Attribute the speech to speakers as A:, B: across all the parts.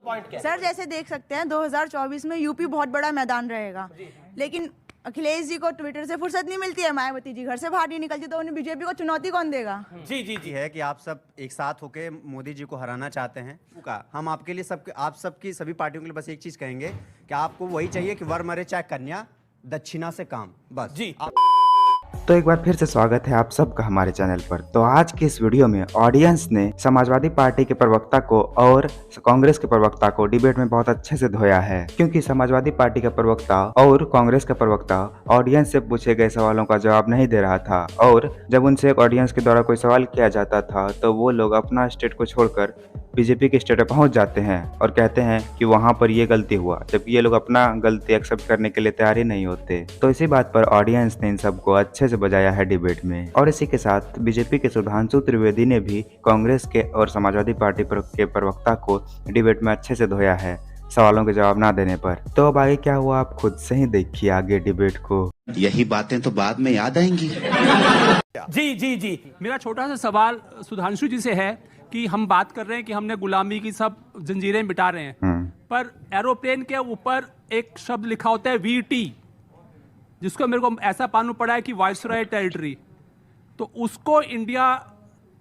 A: Point क्या है?
B: Sir जैसे देख सकते हैं 2024 में यूपी बहुत बड़ा मैदान रहेगा, लेकिन अखिलेश जी को ट्विटर से फुर्सत नहीं मिलती है, मायावती जी घर से बाहर नहीं निकलती, तो उन्हें बीजेपी को चुनौती कौन देगा?
A: जी जी जी
C: है कि आप सब एक साथ होके मोदी जी को हराना चाहते हैं का हम आपके लिए आप सबकी सभी पार्टियों के लिए बस एक चीज कहेंगे कि आपको वही चाहिए कि वर मरे चाहे कन्या, दक्षिणा से काम, बस
A: जी।
D: तो एक बार फिर से स्वागत है आप सबका हमारे चैनल पर। तो आज के इस वीडियो में ऑडियंस ने समाजवादी पार्टी के प्रवक्ता को और कांग्रेस के प्रवक्ता को डिबेट में बहुत अच्छे से धोया है, क्योंकि समाजवादी पार्टी का प्रवक्ता और कांग्रेस का प्रवक्ता ऑडियंस से पूछे गए सवालों का जवाब नहीं दे रहा था, और जब उनसे ऑडियंस के द्वारा कोई सवाल किया जाता था तो वो लोग अपना स्टेट को छोड़कर बीजेपी के स्टेट पर पहुंच जाते हैं और कहते हैं कि वहां पर ये गलती हुआ, जबकि ये लोग अपना गलती एक्सेप्ट करने के लिए तैयार ही नहीं होते। तो इसी बात पर ऑडियंस ने इन सबको अच्छे से बजाया है डिबेट में। और इसी के साथ बीजेपी के सुधांशु त्रिवेदी ने भी कांग्रेस के और समाजवादी पार्टी के प्रवक्ता को डिबेट में अच्छे से धोया है सवालों के जवाब ना देने पर। तो अब आगे क्या हुआ आप खुद से ही देखिए आगे डिबेट को।
E: यही बातें तो बाद में याद आएंगी।
A: जी जी जी
F: मेरा छोटा सा सवाल सुधांशु जी से है कि हम बात कर रहे हैं कि हमने गुलामी की सब जंजीरें मिटा रहे हैं, पर एरोप्लेन के ऊपर एक शब्द लिखा होता है वीटी, जिसको मेरे को ऐसा मालूम पड़ा है कि वायसरॉय टेरिटरी, तो उसको इंडिया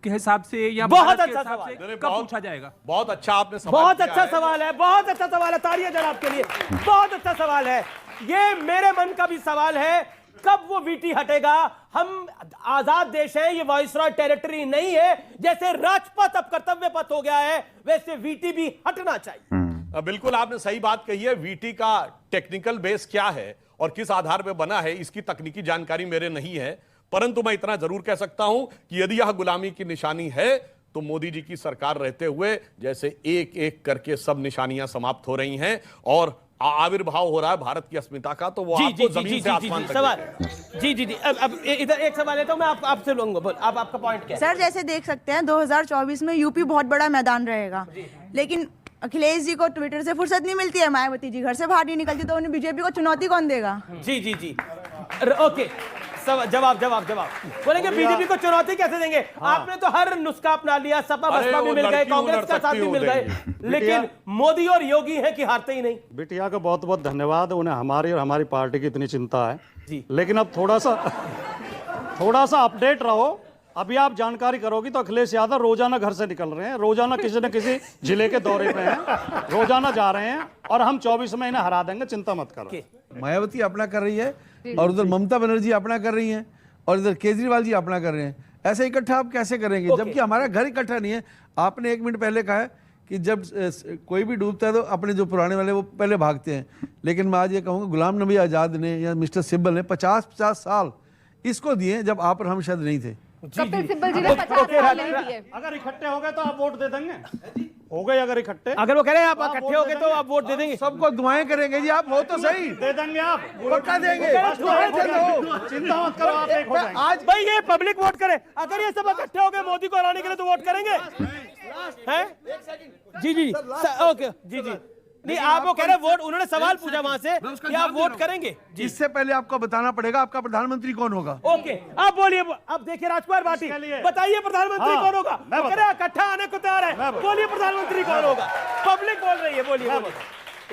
F: के हिसाब से या
A: बहुत
F: भारत के
A: अच्छा
F: हिसाब
A: सवाल।
F: से कब पूछा जाएगा?
G: बहुत अच्छा आपने सवाल
A: बहुत
G: किया
A: अच्छा
G: है।
A: सवाल है, बहुत अच्छा सवाल है, तालियां जनाब के लिए। बहुत अच्छा सवाल है ये, मेरे मन का भी सवाल है, कब वो वीटी हटेगा? हम आजाद देश है, ये वायसरॉय टेरिटरी नहीं है। जैसे राजपथ अब कर्तव्य पथ हो गया है, वैसे वीटी भी हटना चाहिए।
G: बिल्कुल आपने सही बात कही है। वीटी का टेक्निकल बेस क्या है और किस आधार पर बना है, इसकी तकनीकी जानकारी मेरे नहीं है, परंतु मैं इतना जरूर कह सकता हूं कि यदि यह गुलामी की निशानी है तो मोदी जी की सरकार रहते हुए जैसे एक एक करके सब निशानियां समाप्त हो रही हैं और आविर्भाव हो रहा है भारत की अस्मिता का, तो वो आपको जमीन से आसमान तक
A: सवाल।
G: लेके
A: जी जी जी अब इधर एक सवाल है, तो मैं आपसे लूंगा। बोल, आपका पॉइंट क्या है?
B: सर जैसे देख सकते हैं 2024 में यूपी बहुत बड़ा मैदान रहेगा, लेकिन अखिलेश जी को ट्विटर से फुर्सत नहीं मिलती है, मायावती जी घर से बाहर नहीं निकलती, तो उन्हें बीजेपी को चुनौती कौन देगा?
A: जी जी जी ओके, जवाब जवाब जवाब बोलेंगे बीजेपी को चुनौती कैसे देंगे? आपने तो हर नुस्खा अपना लिया, सपा बसपा भी मिल गए, कांग्रेस का साथ भी मिल गए, लेकिन मोदी और योगी हैं कि हारते ही नहीं।
H: बिटिया को बहुत बहुत धन्यवाद, उन्हें हमारी और हमारी पार्टी की इतनी चिंता है
A: जी।
H: लेकिन अब थोड़ा सा अपडेट रहो। अभी आप जानकारी करोगी तो अखिलेश यादव रोजाना घर से निकल रहे हैं, रोजाना किसी न किसी जिले के दौरे पे हैं, रोजाना जा रहे हैं, और हम 24 में इन्हें हरा देंगे, चिंता मत करो।
I: मायावती अपना कर रही है और उधर ममता बनर्जी अपना कर रही हैं और इधर केजरीवाल जी अपना कर रहे हैं। ऐसे इकट्ठा आप कैसे करेंगे जबकि हमारा घर इकट्ठा नहीं है? आपने 1 मिनट पहले कहा है कि जब कोई भी डूबता है तो अपने जो पुराने वाले वो पहले भागते हैं, लेकिन मैं आज ये कहूँगा गुलाम नबी आज़ाद ने या मिस्टर सिब्बल ने 50-50 साल इसको दिए जब आप और हम शायद नहीं थे।
J: कपिल सिब्बल जी ने 50 साल नहीं दिए।
H: अगर इकट्ठे हो गए तो आप वोट दे देंगे? हो गए अगर इकट्ठे?
A: अगर वो कह रहे हैं आप इकट्ठे हो गए तो आप वोट दे देंगे?
I: सबको दुआएं करेंगे जी, आप हो तो सही,
H: दे देंगे, आप
I: पक्का देंगे।
H: चिंता मत करो, आप एक हो जाएंगे।
A: आज भाई ये पब्लिक वोट करे, अगर ये सब इकट्ठे हो गए मोदी को हराने के लिए तो वोट करेंगे? हैं? जी जी ओके जी जी नहीं, आप वो कह रहे हैं वोट, उन्होंने सवाल पूछा वहां से कि आप वोट करेंगे।
I: इससे पहले आपको बताना पड़ेगा आपका प्रधानमंत्री कौन होगा।
A: ओके आप बोलिए, अब देखिए राजकुमार भाटी बताइए प्रधानमंत्री कौन होगा? इकट्ठा आने को तैयार है, बोलिए प्रधानमंत्री कौन होगा? पब्लिक बोल रही है, बोलिए।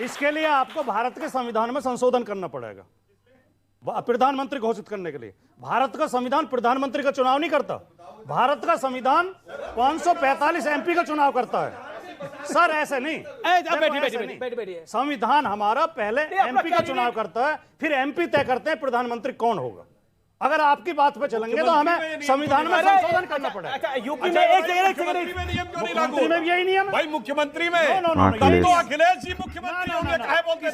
H: इसके लिए आपको भारत के संविधान में संशोधन करना पड़ेगा प्रधानमंत्री घोषित करने के लिए। भारत का संविधान प्रधानमंत्री का चुनाव नहीं करता, भारत का संविधान 545 MP का चुनाव करता है सर, ऐसे नहीं।
A: बैठिए।
H: संविधान हमारा पहले MP का चुनाव करता है, फिर MP तय करते हैं प्रधानमंत्री कौन होगा। अगर आपकी बात पे चलेंगे तो हमें संविधान में संशोधन करना पड़ेगा।
A: अच्छा यूपी में एक
G: नियम क्यों नहीं लागू?
H: में भी यही नियम
G: भाई, मुख्यमंत्री में
D: अखिलेश।
G: तो अखिलेश जी मुख्यमंत्री होंगे, काहे बोलते थे?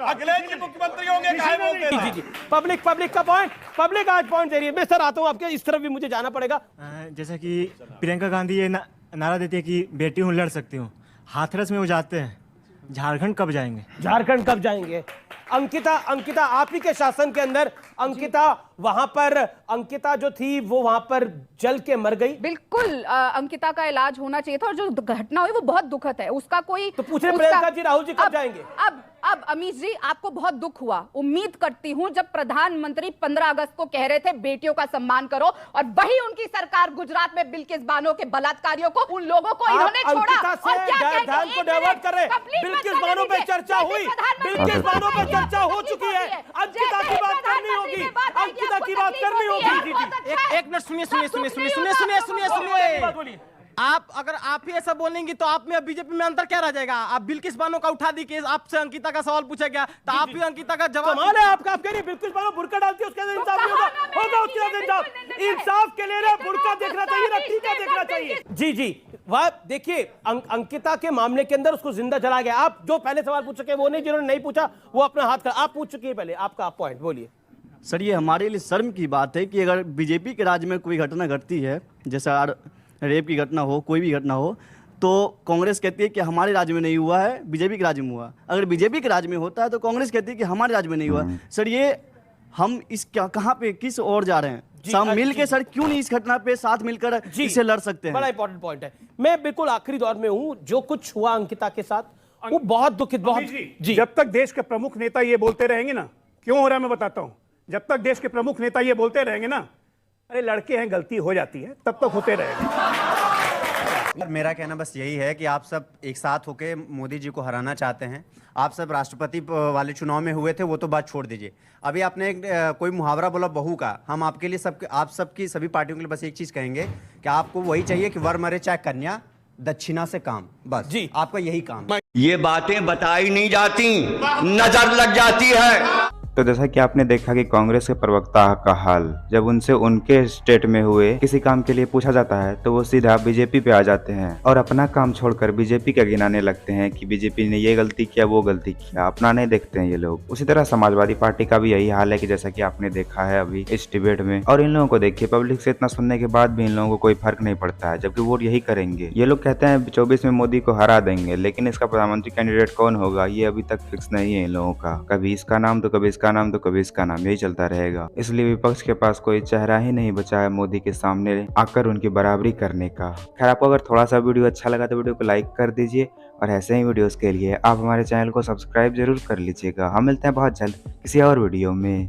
G: अखिलेश जी मुख्यमंत्री होंगे, काहे बोलते थे?
A: जी जी पब्लिक का पॉइंट, पब्लिक आज पॉइंट दे रही है। मैं सर आता हूँ आपके, इस तरफ भी मुझे जाना पड़ेगा।
K: जैसा कि प्रियंका गांधी ये नारा देती है कि बेटी हूँ लड़ सकती हूँ, हाथरस में वो जाते हैं, झारखंड कब जाएंगे?
A: झारखंड कब जाएंगे? अंकिता आप ही के शासन के अंदर अंकिता जो थी वो वहां पर जल के मर गई।
J: बिल्कुल अंकिता का इलाज होना चाहिए था, और जो घटना हुई वो बहुत दुखद है, उसका कोई
A: तो पूछ रहे प्रियंका जी राहुल जी कब जाएंगे?
J: अब अब अमीश जी आपको बहुत दुख हुआ, उम्मीद करती हूं जब प्रधानमंत्री 15 अगस्त को कह रहे थे बेटियों का सम्मान करो, और वही उनकी सरकार गुजरात में बिल्किस बानो के बलात्कारियों को, उन लोगों को इन्होंने छोड़ा और क्या
A: ध्यान को डाइवर्ट कर रहे। बिल्किस बानो पे चर्चा हुई, बिल्किस बानो पे चर्चा हो चुकी है, अंकिता की बात करनी होगी, अंकिता की बात करनी होगी।
L: एक मिनट सुनिए। आप अगर आप ही ऐसा बोलेंगी तो आप में बीजेपी में अंतर क्या रह जाएगा? आप बिल्किस बानो का उठा दी केस, आपसे अंकिता का सवाल पूछा गया तो आप भी अंकिता का जवाब।
A: कमाल है आपका, आप कह रही बिल्किस बानो बुर्का डालती है उसके अंदर इंसाफ नहीं होगा उसके अंदर इंसाफ के लिए ना बुर्का देखना चाहिए ना टीका देखना चाहिए। जी वह देखिए अंकिता के मामले के अंदर उसको जिंदा जला गया। आप जो पहले सवाल पूछ चुके वो नहीं, जिन्होंने नहीं पूछा वो अपना हाथ कर, आप पूछ चुके हैं पहले, आपका आप पॉइंट बोलिए।
M: सर ये हमारे लिए शर्म की बात है कि अगर बीजेपी के राज्य में कोई घटना घटती है, जैसा रेप की घटना हो, कोई भी घटना हो, तो कांग्रेस कहती है कि हमारे राज्य में नहीं हुआ है, बीजेपी के राज्य में हुआ। अगर बीजेपी के राज्य में होता है तो कांग्रेस कहती है कि हमारे राज्य में नहीं हुआ। सर ये हम इस कहाँ पे किस ओर जा रहे हैं? सब मिल के सर क्यों नहीं इस घटना पे साथ मिलकर इसे लड़ सकते हैं?
A: बड़ा इंपॉर्टेंट पॉइंट है। मैं बिल्कुल आखिरी दौर में हूं, जो कुछ हुआ अंकिता के साथ वो बहुत दुखित, बहुत
H: जी। जब तक देश के प्रमुख नेता ये बोलते रहेंगे ना, क्यों हो रहा है मैं बताता हूं, जब तक देश के प्रमुख नेता ये बोलते रहेंगे ना, अरे लड़के हैं गलती हो जाती है, तब तक होते रहेगा।
C: मेरा कहना बस यही है कि आप सब एक साथ होके मोदी जी को हराना चाहते हैं। आप सब राष्ट्रपति वाले चुनाव में हुए थे, वो तो बात छोड़ दीजिए। अभी आपने कोई मुहावरा बोला बहू का, हम आपके लिए आप सबकी सभी पार्टियों के लिए बस एक चीज कहेंगे कि आपको वही चाहिए कि वर मरे चाहे कन्या, दक्षिणा से काम, बस जी आपका यही काम।
N: ये बातें बताई नहीं जाती, नजर लग जाती है।
D: तो जैसा कि आपने देखा कि कांग्रेस के प्रवक्ता का हाल, जब उनसे उनके स्टेट में हुए किसी काम के लिए पूछा जाता है तो वो सीधा बीजेपी पे आ जाते हैं और अपना काम छोड़कर बीजेपी का गिनाने लगते हैं कि बीजेपी ने ये गलती किया, वो गलती किया, अपना नहीं देखते हैं ये लोग। उसी तरह समाजवादी पार्टी का भी यही हाल है कि जैसा कि आपने देखा है अभी इस डिबेट में। और इन लोगों को देखिए, पब्लिक से इतना सुनने के बाद भी इन लोगों को कोई फर्क नहीं पड़ता है, जबकि वोट यही करेंगे। ये लोग कहते हैं 24 में मोदी को हरा देंगे, लेकिन इसका प्रधानमंत्री कैंडिडेट कौन होगा ये अभी तक फिक्स नहीं है इन लोगों का। कभी इसका नाम तो कभी इसका नाम तो कभी इसका नाम, यही चलता रहेगा। इसलिए विपक्ष के पास कोई चेहरा ही नहीं बचा है मोदी के सामने आकर उनकी बराबरी करने का। खैर, आपको अगर थोड़ा सा वीडियो अच्छा लगा तो वीडियो को लाइक कर दीजिए और ऐसे ही वीडियोस के लिए आप हमारे चैनल को सब्सक्राइब जरूर कर लीजिएगा। हम मिलते हैं बहुत जल्द किसी और वीडियो में।